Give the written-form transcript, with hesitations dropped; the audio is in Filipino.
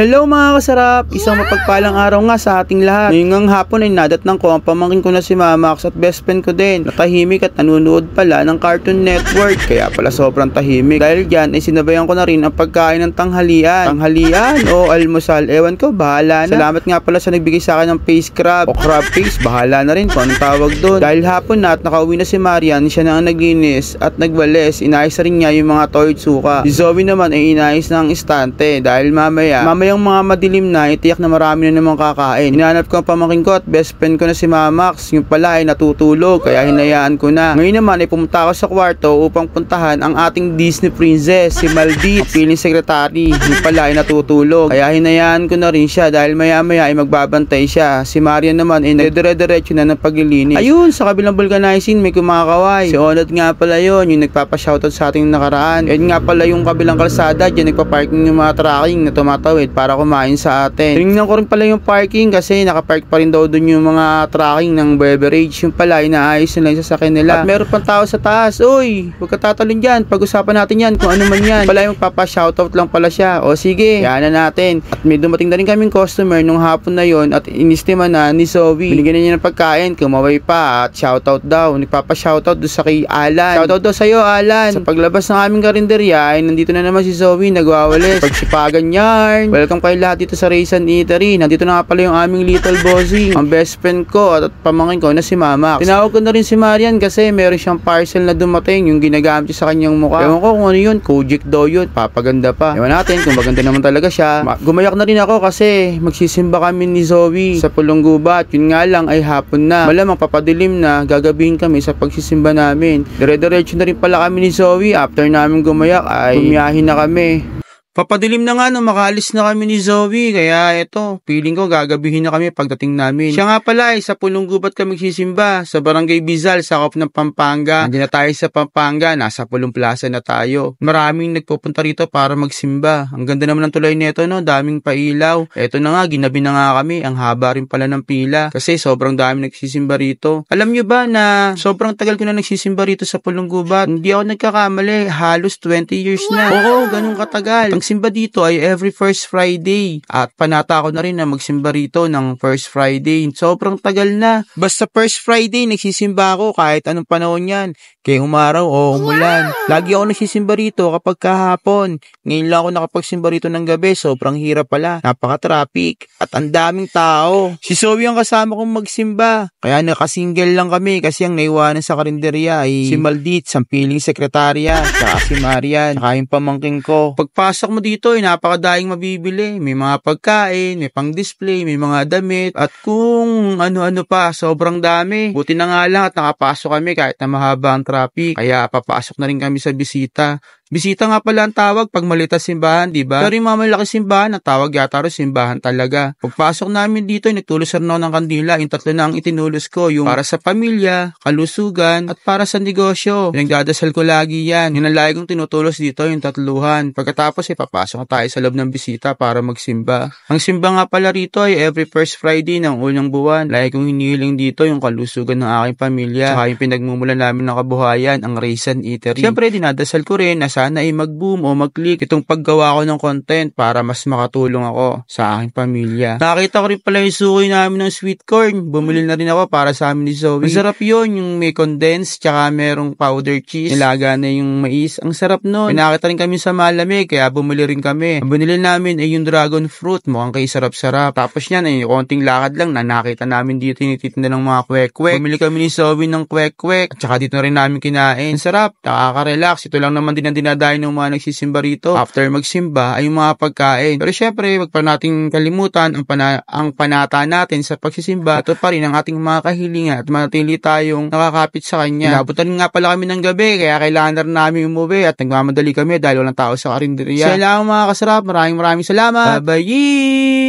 Hello mga kasarap! Isang mapagpalang araw nga sa ating lahat. Ngayong hapon ay nadatnang ko ang pamangkin ko na si Mamax at best friend ko din. Natahimik at nanonood pala ng Cartoon Network. Kaya pala sobrang tahimik. Dahil dyan ay sinabayan ko na rin ang pagkain ng tanghalian. Tanghalian o almusal, ewan ko, bahala na. Salamat nga pala sa nagbigay sa akin ng face crab o crab face. Bahala na rin kung anong tawag doon. Dahil hapon na at nakauwi na si Marian, siya na ang naglinis at nagwalis. Inayos na rin niya yung mga toy at suka. Si Zoe naman ay inayos ng istante dahil mamayang mga madilim na, itiyak na marami na namang kakain. Hinanap ko ang pamangkin ko at best friend ko na si Mamax. Yung pala ay natutulog, kaya hinayaan ko na. Ngayon naman ay pumunta ako sa kwarto upang puntahan ang ating Disney princess, si Maldit, feeling secretary. Yung pala ay natutulog, kaya hinayaan ko na rin siya dahil maya-maya ay magbabantay siya. Si Marian naman ay dire-diretso na ng paglilinis. Ayun, sa kabilang vulcanizing may kumakaway. Si Onod nga pala yun, yung nagpapashoutout sa ating nakaraan. Yan nga pala yung kabilang kalsada, dyan nagpaparking yung mga tracking na tumatawid para kumain sa atin. Tingnan ko rin pala yung parking kasi nakapark pa rin daw dun yung mga tracking ng beverage. Yung pala, inaayos nila yung sasakyan nila. At meron pang tao sa taas. Uy, huwag ka tatalon dyan. Pag-usapan natin yan kung ano man yan. Pala yung papa-shoutout lang pala siya. O sige, yan na natin. At may dumating na rin kaming customer nung hapon na yon at inistima na ni Zoe. Binigyan na niya ng pagkain, kumaway pa at shoutout daw. Nagpapa-shoutout doon sa kay Alan. Shoutout daw sa'yo, Alan. Sa paglabas ng aming karinderya ay nandito na naman si Zoe, nagwawalis. Pagsipagan yarn. Welcome kayo lahat dito sa Raisin Eatery. Nandito na nga pala yung aming little bossing, ang best friend ko at pamangkin ko na si Mamax. Tinawag ko na rin si Marian kasi meron siyang parcel na dumating, yung ginagamit sa kanyang mukha. Ewan ko kung ano yun, Kojik daw yun, papaganda pa. Ewan natin kung maganda naman talaga siya. Gumayak na rin ako kasi magsisimba kami ni Zoe sa Pulong Gubat. Yun nga lang ay hapon na. Malamang papadilim na, gagabihin kami sa pagsisimba namin. Dire-diretso na rin pala kami ni Zoe. After namin gumayak ay bumiyahin na kami. Papadilim na nga nung makaalis na kami ni Zoe, kaya eto, feeling ko gagabihin na kami pagdating namin. Siya nga pala ay sa Pulong Gubat kami sisimba, sa Barangay Bizal, sakop ng Pampanga. Nandiyan na tayo sa Pampanga, nasa Pulong Plaza na tayo. Maraming nagpupunta rito para magsimba. Ang ganda naman ng tulay nito, no? Daming pailaw. Eto na nga, ginabi na nga kami, ang haba rin pala ng pila, kasi sobrang dami nagsisimba rito. Alam nyo ba na sobrang tagal ko na nagsisimba rito sa Pulong Gubat? Hindi ako nagkakamali, halos 20 years na. Oo, ganun katagal. Ang simba dito ay every first Friday. At panata ko na rin na magsimba rito ng first Friday. Sobrang tagal na. Basta first Friday, nagsisimba ako kahit anong panahon yan. Kaya umaraw o umulan. Lagi ako nagsisimba rito kapag kahapon. Ngayon lang ako nakapagsimba rito ng gabi. Sobrang hirap pala. Napaka-traffic. At ang daming tao. Si Zoe ang kasama kong magsimba. Kaya nakasingle lang kami kasi ang naiwanan sa karinderya ay si Maldit, ang piling sekretarya, saka si Marian, saka yung pamangking ko. Pagpasok mo dito ay napakadaing mabibili. May mga pagkain, may pang-display, may mga damit, at kung ano-ano pa, sobrang dami. Buti na nga lang at nakapasok kami kahit na mahaba ang traffic. Kaya papasok na rin kami sa bisita. Bisita nga pala ang tawag pag maliit simbahan, di ba? Pero yung mga malaki simbahan, ang tawag yata rin simbahan talaga. Pagpasok namin dito, nagtulos rin ako ng kandila. Yung tatlo na ang itinulos ko, yung para sa pamilya, kalusugan, at para sa negosyo. Nagdadasal ko lagi yan. Yun ang lagi kong tinutulos dito, yung tatluhan. Pagkatapos, papasok na tayo sa loob ng bisita para magsimba. Ang simba nga pala rito ay every first Friday ng unang buwan. Lagi kong hinihiling dito yung kalusugan ng aking pamilya, saka yung pinagmumulan namin ng kabuhayan, ang Raisin Eatery. Siyempre, dinadasal ko rin na sana ay mag-boom o mag-click itong paggawa ko ng content para mas makatulong ako sa aking pamilya. Nakita ko rin pala yung suki namin ng sweet corn. Bumili na rin ako para sa amin ni Zoe. Masarap yun, yung may condensed tsaka merong powder cheese. Nilaga na yung mais. Ang sarap nun. Pinakita rin kami sa malamig kaya bumili rin kami. Ang binili namin ay yung dragon fruit. Mukhang kay sarap-sarap. Tapos yan ay konting lakad lang na nakita namin dito tinitinda ng mga kwek-kwek. Bumili kami ni Zoe ng kwek-kwek. At tsaka dito na rin namin kinain. Sarap. Nakaka-relax. Ito lang naman din ang dinadayo ng mga nagsisimba rito. After magsimba ay yung mga pagkain. Pero syempre, wag pa nating kalimutan ang panata natin sa pagsisimba. Ito pa rin ang ating mga kahilingan at manatili tayong nakakapit sa kanya. Inabutan nga pala kami ng gabi kaya kailangan na rin namin umuwi at nagmamadali kami dahil walang tao sa karinderya. Salamat mga kasarap. Maraming salamat. Bye-bye!